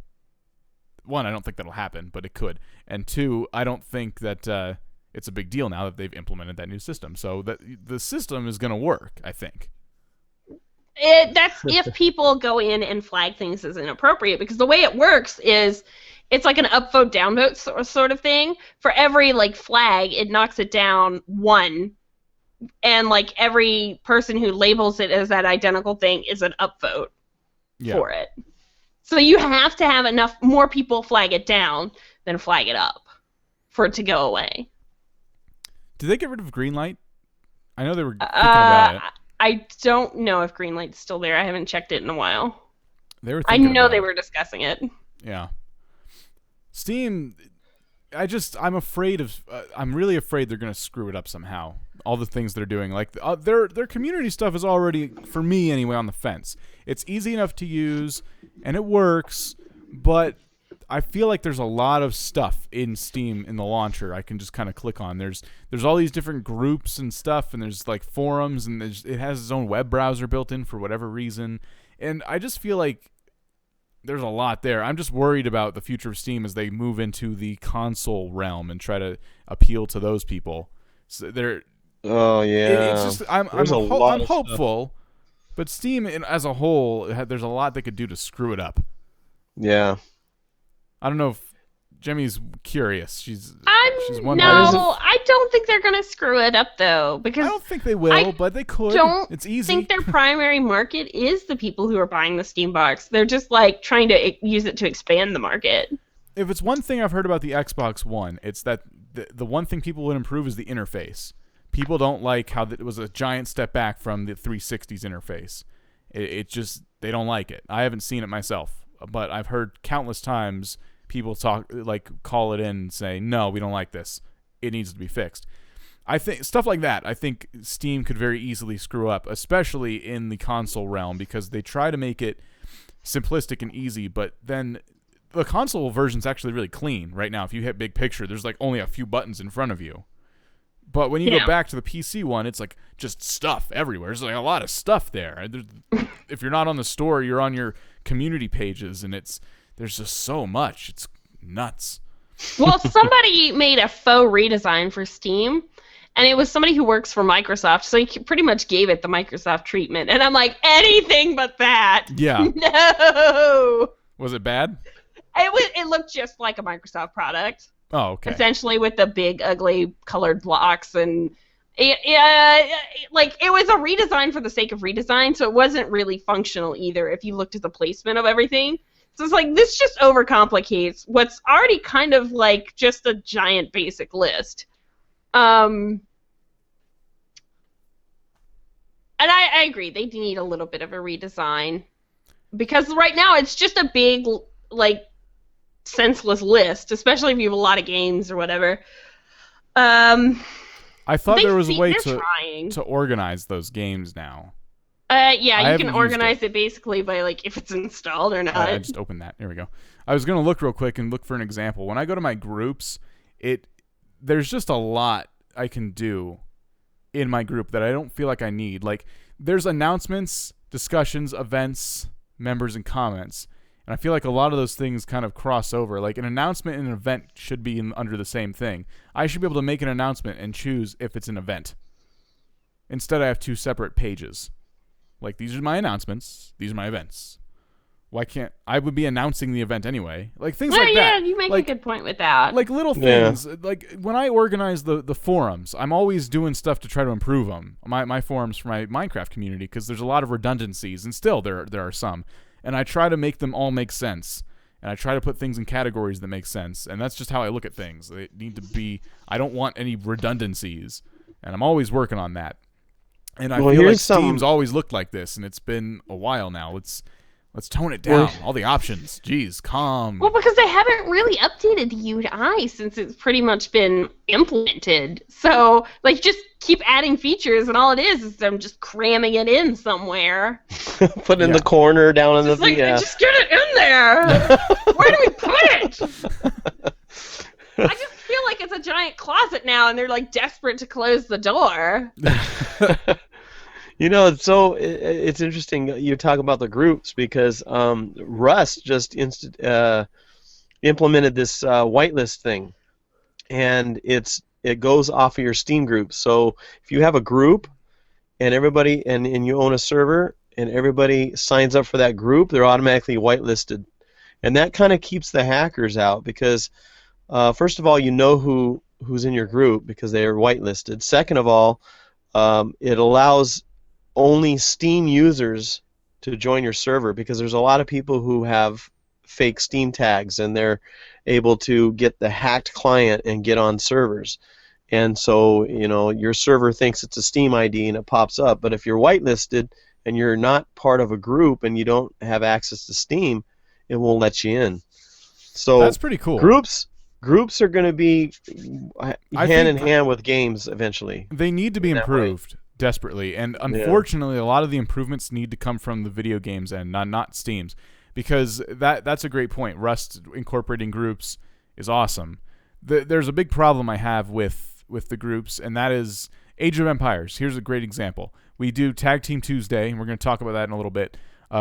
one, I don't think that'll happen, but it could. And two, I don't think that it's a big deal now that they've implemented that new system. So that the system is going to work, I think. That's if people go in and flag things as inappropriate, because the way it works is it's like an upvote downvote sort of thing. For every like flag, it knocks it down one, and like every person who labels it as that identical thing is an upvote for it. So you have to have enough more people flag it down than flag it up for it to go away. Did they get rid of Greenlight? I know they were thinking about it. I don't know if Greenlight's still there. I haven't checked it in a while. They were. I know they were discussing it. Yeah. Steam. I'm afraid of. I'm really afraid they're going to screw it up somehow. All the things they're doing, like their community stuff, is already, for me anyway, on the fence. It's easy enough to use, and it works, but I feel like there's a lot of stuff in Steam in the launcher I can just kind of click on. There's all these different groups and stuff, and there's like forums, and it has its own web browser built in for whatever reason, and I just feel like there's a lot there. I'm just worried about the future of Steam as they move into the console realm and try to appeal to those people. So they're oh yeah. It's just I'm hopeful, but Steam as a whole, there's a lot they could do to screw it up. Yeah. I don't know if Jemmy's curious. She's wondering. No, I don't think they're gonna screw it up though, because I don't think they will, but they could. It's easy. I think their primary market is the people who are buying the Steam box. They're just like trying to use it to expand the market. if it's one thing I've heard about the Xbox One, it's that the one thing people would improve is the interface. People don't like how it was a giant step back from the 360's interface. It just, they don't like it. I haven't seen it myself, but I've heard countless times people call it in and say, no, we don't like this. It needs to be fixed. I think stuff like that, I think Steam could very easily screw up, especially in the console realm, because they try to make it simplistic and easy, but then the console version's actually really clean right now. If you hit big picture, there's like only a few buttons in front of you. But when you go back to the PC one, it's like just stuff everywhere. There's like a lot of stuff there. If you're not on the store, you're on your community pages, and there's just so much. It's nuts. Well, somebody made a faux redesign for Steam, and it was somebody who works for Microsoft, so he pretty much gave it the Microsoft treatment. And I'm like, anything but that. Yeah. No. Was it bad? It looked just like a Microsoft product. Oh, okay. Essentially with the big, ugly colored blocks, and it was a redesign for the sake of redesign, so it wasn't really functional either if you looked at the placement of everything. So it's like, this just overcomplicates what's already kind of like just a giant basic list. And I agree, they need a little bit of a redesign, because right now it's just a big, like, senseless list, especially if you have a lot of games or whatever. I thought there was a way trying to organize those games now. Yeah, you can organize it basically by, like, if it's installed or not. I just opened that. Here we go. I was going to look real quick and look for an example. When I go to my groups, there's just a lot I can do in my group that I don't feel like I need. Like, there's announcements, discussions, events, members, and comments. And I feel like a lot of those things kind of cross over. Like, an announcement and an event should be under the same thing. I should be able to make an announcement and choose if it's an event. Instead, I have two separate pages. Like, these are my announcements, these are my events. Why can't I would be announcing the event anyway? Like, things like that. Yeah, you make a good point with that. Like, little things. Yeah. Like, when I organize the forums, I'm always doing stuff to try to improve them. My forums for my Minecraft community, because there's a lot of redundancies, and still there are some. And I try to make them all make sense. And I try to put things in categories that make sense. And that's just how I look at things. They need to be, I don't want any redundancies. And I'm always working on that. And I feel like Steam's always looked like this, and it's been a while now. Let's tone it down. All the options. Jeez, calm. Well, because they haven't really updated the UI since it's pretty much been implemented. So, like, just keep adding features, and all it is them just cramming it in somewhere. Put it in the corner down in the... Just get it in there! Where do we put it? I just feel like it's a giant closet now, and they're, like, desperate to close the door. You know, it's interesting you talk about the groups, because Rust just implemented this whitelist thing, and it goes off of your Steam group. So if you have a group and everybody and you own a server and everybody signs up for that group, they're automatically whitelisted, and that kind of keeps the hackers out, because first of all, you know who's in your group because they are whitelisted. Second of all, it allows only Steam users to join your server, because there's a lot of people who have fake Steam tags, and they're able to get the hacked client and get on servers. And so, you know, your server thinks it's a Steam ID and it pops up. But if you're whitelisted and you're not part of a group and you don't have access to Steam, it won't let you in. So that's pretty cool. Groups are going to be hand in hand with games eventually. They need to be improved. Desperately, and unfortunately, a lot of the improvements need to come from the video games and not Steam's, because that's a great point. Rust incorporating groups is awesome. There's a big problem I have with the groups, and that is Age of Empires. Here's a great example. We do Tag Team Tuesday, and we're going to talk about that in a little bit.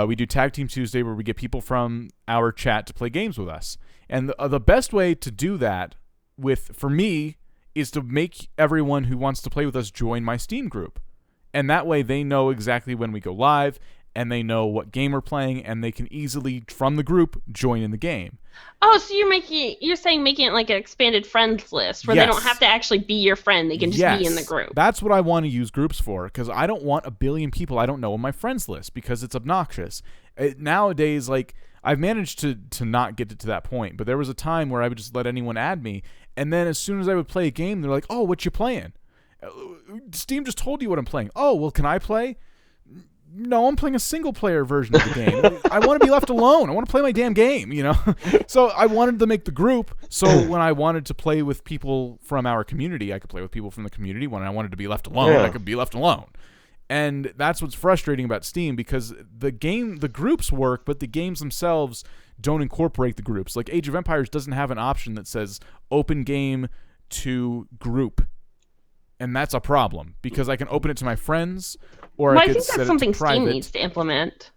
We do Tag Team Tuesday, where we get people from our chat to play games with us, and the best way to do that for me is to make everyone who wants to play with us join my Steam group. And that way they know exactly when we go live, and they know what game we're playing, and they can easily, from the group, join in the game. Oh, so you're saying making it like an expanded friends list, where they don't have to actually be your friend, they can just be in the group. That's what I want to use groups for, because I don't want a billion people I don't know on my friends list, because it's obnoxious. Nowadays, like, I've managed to not get it to that point, but there was a time where I would just let anyone add me, and then as soon as I would play a game, they're like, "Oh, what you playing? Steam just told you what I'm playing." "Oh, well, can I play?" "No, I'm playing a single-player version of the game. I want to be left alone. I want to play my damn game, you know?" So I wanted to make the group, so when I wanted to play with people from our community, I could play with people from the community. When I wanted to be left alone, I could be left alone. And that's what's frustrating about Steam, because the groups work, but the games themselves don't incorporate the groups. Like Age of Empires doesn't have an option that says open game to group. And that's a problem, because I can open it to my friends, or I could set it to private. I think that's something Steam needs to implement.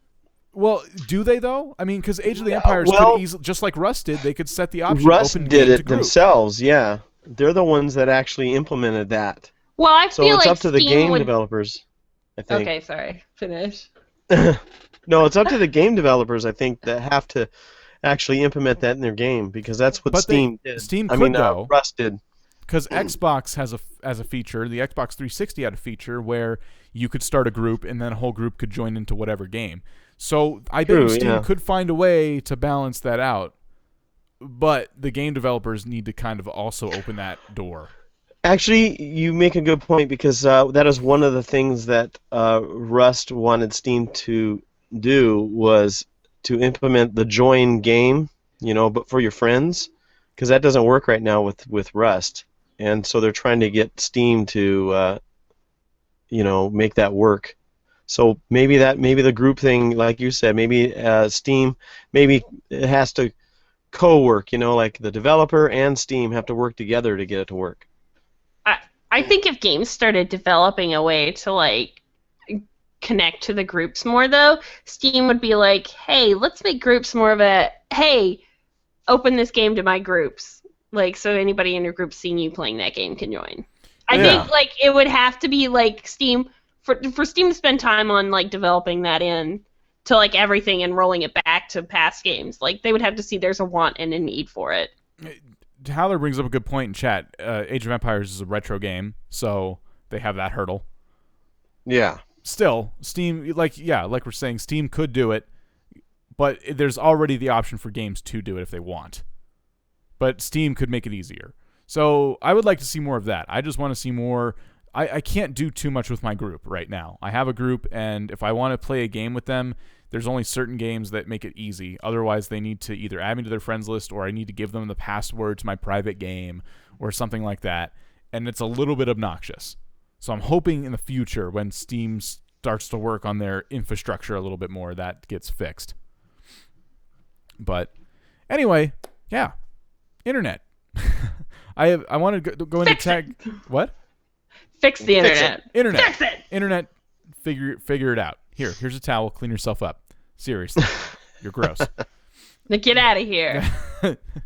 Well, do they though? I mean, because Age of the Empires could easily, just like Rust did, they could set the option. Rust open did game it to group. themselves. Yeah, they're the ones that actually implemented that. Well, I feel So it's like up to the Steam game would... developers, I think. Okay, sorry. Finish. No, it's up to the game developers, I think, that have to actually implement that in their game, because that's what Steam did. Steam could, though. Rust did. Because Xbox has a feature, the Xbox 360 had a feature where you could start a group and then a whole group could join into whatever game. So I think Steam could find a way to balance that out, but the game developers need to kind of also open that door. Actually, you make a good point, because that is one of the things that Rust wanted Steam to do, was to implement the join game, but for your friends, because that doesn't work right now with Rust. And so they're trying to get Steam to, make that work. So maybe the group thing, like you said, maybe Steam, maybe it has to co-work. Like the developer and Steam have to work together to get it to work. I think if games started developing a way to connect to the groups more, though, Steam would be like, "Hey, let's make groups more of a hey, open this game to my groups." So anybody in your group seeing you playing that game can join. I think it would have to be Steam for Steam to spend time on developing that in to everything and rolling it back to past games. They would have to see there's a want and a need for it. Howler brings up a good point in chat. Age of Empires is a retro game, so they have that hurdle. Yeah. Still, Steam, like we're saying, Steam could do it, but there's already the option for games to do it if they want. But Steam could make it easier. So I would like to see more of that. I just want to see more. I can't do too much with my group right now. I have a group, and if I want to play a game with them, there's only certain games that make it easy. Otherwise, they need to either add me to their friends list, or I need to give them the password to my private game or something like that. And it's a little bit obnoxious. So I'm hoping in the future, when Steam starts to work on their infrastructure a little bit more, that gets fixed. But anyway, yeah. Internet. I want to go into tag. What? Fix the internet. Internet. Fix it. Internet. Figure it out. Here's a towel. Clean yourself up. Seriously, you're gross. Now get out of here.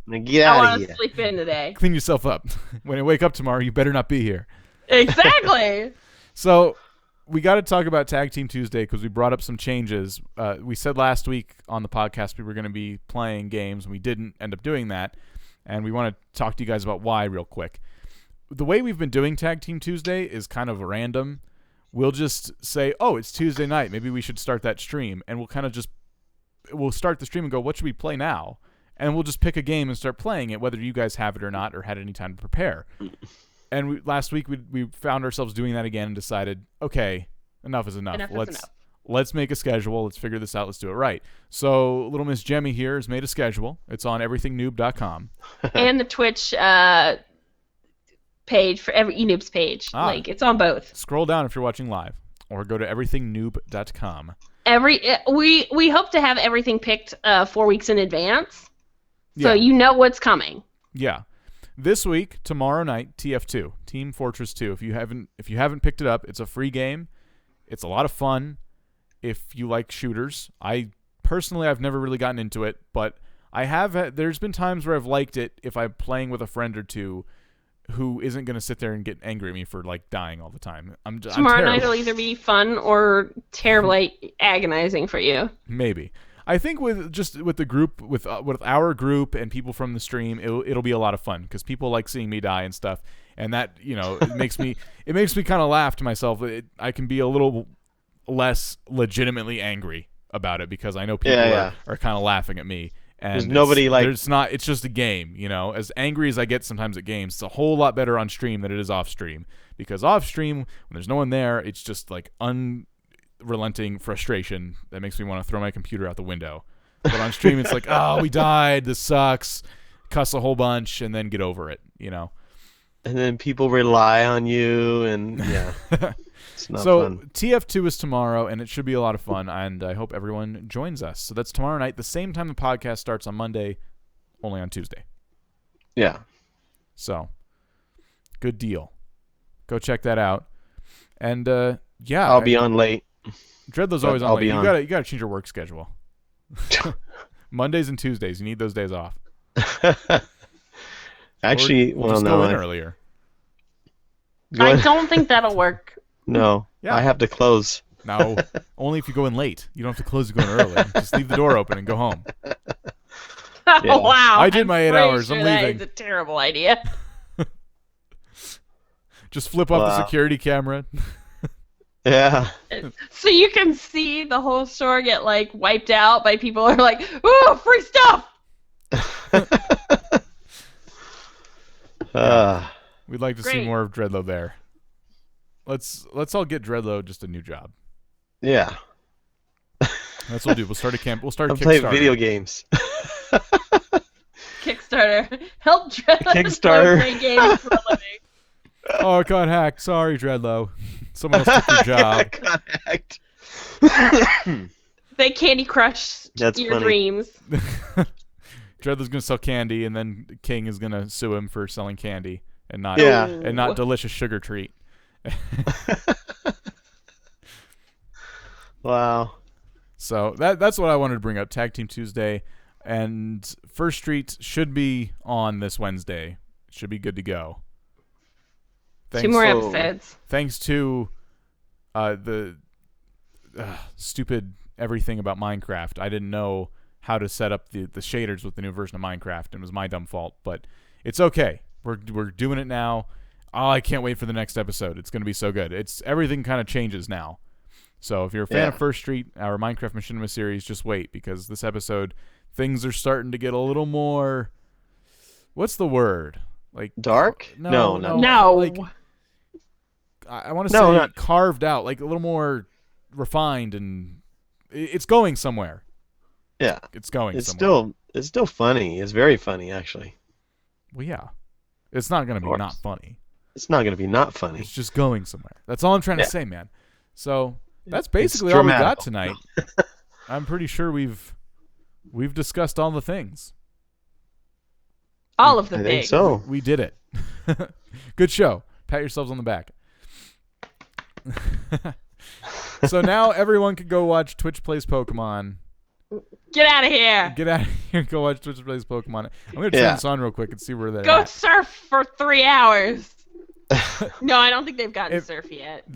Now get out I of want here. to sleep in today. Clean yourself up. When you wake up tomorrow, you better not be here. Exactly. So we got to talk about Tag Team Tuesday, because we brought up some changes. We said last week on the podcast we were going to be playing games, and we didn't end up doing that. And we want to talk to you guys about why real quick. The way we've been doing Tag Team Tuesday is kind of random. We'll just say, "Oh, it's Tuesday night. Maybe we should start that stream." And we'll start the stream and go, "What should we play now?" And we'll just pick a game and start playing it, whether you guys have it or not, or had any time to prepare. And last week we found ourselves doing that again and decided, okay, enough is enough. Let's make a schedule. Let's figure this out. Let's do it right. So little Miss Jemmy here has made a schedule. It's on everythingnoob.com. And the Twitch page for every Noob's page. It's on both. Scroll down if you're watching live, or go to everythingnoob.com. We hope to have everything picked 4 weeks in advance, so you know what's coming. Yeah. This week, tomorrow night, TF2, Team Fortress 2. If you haven't picked it up, it's a free game. It's a lot of fun. If you like shooters, I've never really gotten into it, but I have. There's been times where I've liked it if I'm playing with a friend or two who isn't going to sit there and get angry at me for dying all the time. Tomorrow night will either be fun or terribly agonizing for you. Maybe. I think with the group, with our group and people from the stream, it'll be a lot of fun, because people like seeing me die and stuff, and that it makes me kind of laugh to myself. I can be a little less legitimately angry about it because I know people are kind of laughing at me. And there's nobody like. There's not. It's just a game, you know. As angry as I get sometimes at games, it's a whole lot better on stream than it is off stream. Because off stream, when there's no one there, it's just like unrelenting frustration that makes me want to throw my computer out the window. But on stream, it's like, oh, we died. This sucks. Cuss a whole bunch and then get over it, you know. And then people rely on you, and yeah. It's not fun. TF2 is tomorrow, and it should be a lot of fun, and I hope everyone joins us. So that's tomorrow night, the same time the podcast starts on Monday, only on Tuesday. Yeah. So, good deal. Go check that out. And, yeah. I'll be on late. Dreadlow's always on late. You gotta change your work schedule. Mondays and Tuesdays, you need those days off. Actually, just go in earlier. I don't think that'll work. No, yeah. I have to close. No, only if you go in late. You don't have to close to go in early. Just leave the door open and go home. Yeah. Oh, wow. I did my 8 hours. Sure I'm leaving. That is a terrible idea. Just flip off the security camera. Yeah. So you can see the whole store get like wiped out by people who are like, "Ooh, free stuff!" We'd like to see more of Dreadlow there. Let's all get Dreadlow just a new job. Yeah. That's what we'll do. We'll start a camp. We'll start a play Kickstarter. video games. Kickstarter. Help Dreadlow Kickstarter. play games for a living. Oh, it got hacked. Sorry, Dreadlow. Someone else took your job. Got hacked. They Candy Crush your funny. dreams. Dreadlow's gonna sell candy, and then King is gonna sue him for selling candy and not delicious sugar treat. Wow. So that's what I wanted to bring up. Tag Team Tuesday, and First Street should be on this Wednesday. It should be good to go. Thanks, 2 more episodes. Thanks to the stupid everything about Minecraft. I didn't know how to set up the shaders with the new version of Minecraft, and it was my dumb fault. But it's okay. We're doing it now. Oh, I can't wait for the next episode. It's going to be so good. Everything kind of changes now. So if you're a fan of First Street, our Minecraft Machinima series, just wait, because this episode, things are starting to get a little more, what's the word? Like dark? No. Like, I want to say carved out, like a little more refined, and it's going somewhere. Yeah. It's going somewhere. It's still funny. It's very funny, actually. Well, yeah. It's not going to be not funny. It's not going to be not funny. It's just going somewhere. That's all I'm trying to say, man. So that's basically all we got tonight. I'm pretty sure we've discussed all the things. All of the things. I think so. We did it. Good show. Pat yourselves on the back. So now everyone can go watch Twitch Plays Pokemon. Get out of here. Get out of here. Go watch Twitch Plays Pokemon. I'm going to turn this on real quick and see where they're at. Go surf for 3 hours. No, I don't think they've gotten surf yet.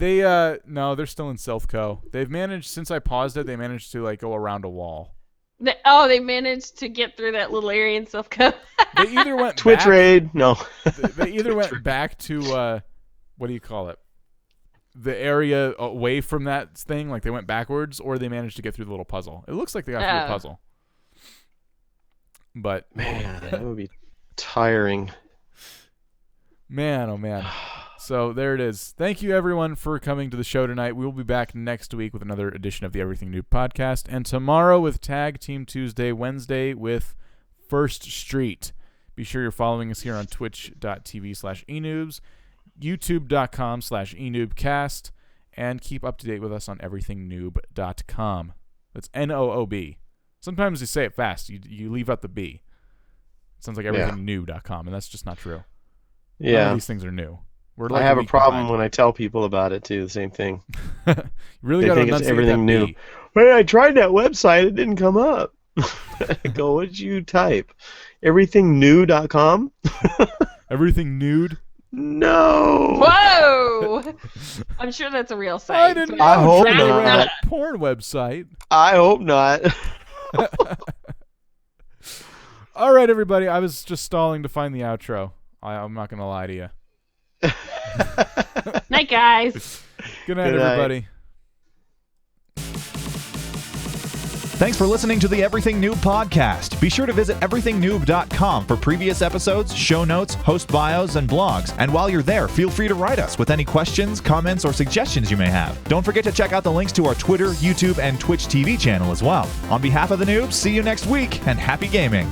No, they're still in Stealth Co. They've managed, since I paused it, they managed to like go around a wall. They managed to get through that little area in Stealth Co. They either went Twitch back, raid. No. They either went back to what do you call it? The area away from that thing, like they went backwards, or they managed to get through the little puzzle. It looks like they got through the puzzle. But man, that would be tiring. Man, oh man. So there it is. Thank you everyone for coming to the show tonight. We will be back next week with another edition of the Everything Noob podcast, and tomorrow with Tag Team Tuesday, Wednesday with First Street. Be sure you're following us here on twitch.tv/enoobs, youtube.com/enoobcast, and keep up to date with us on everythingnoob.com. That's NOOB. Sometimes you say it fast. You leave out the B. It sounds like everythingnew.com, and that's just not true. Yeah. None of these things are new. I have a problem when I tell people about it too. The same thing. You really got to enunciate everything new. When I tried that website, it didn't come up. I go, what did you type? Everythingnew.com? Everything nude? No. Whoa! I'm sure that's a real site. I didn't know. I hope not. A porn website. I hope not. All right, everybody. I was just stalling to find the outro. I'm not going to lie to you. Night, guys. Good night, everybody. Thanks for listening to the Everything Noob podcast. Be sure to visit everythingnoob.com for previous episodes, show notes, host bios, and blogs. And while you're there, feel free to write us with any questions, comments, or suggestions you may have. Don't forget to check out the links to our Twitter, YouTube, and Twitch TV channel as well. On behalf of the Noobs, see you next week, and happy gaming.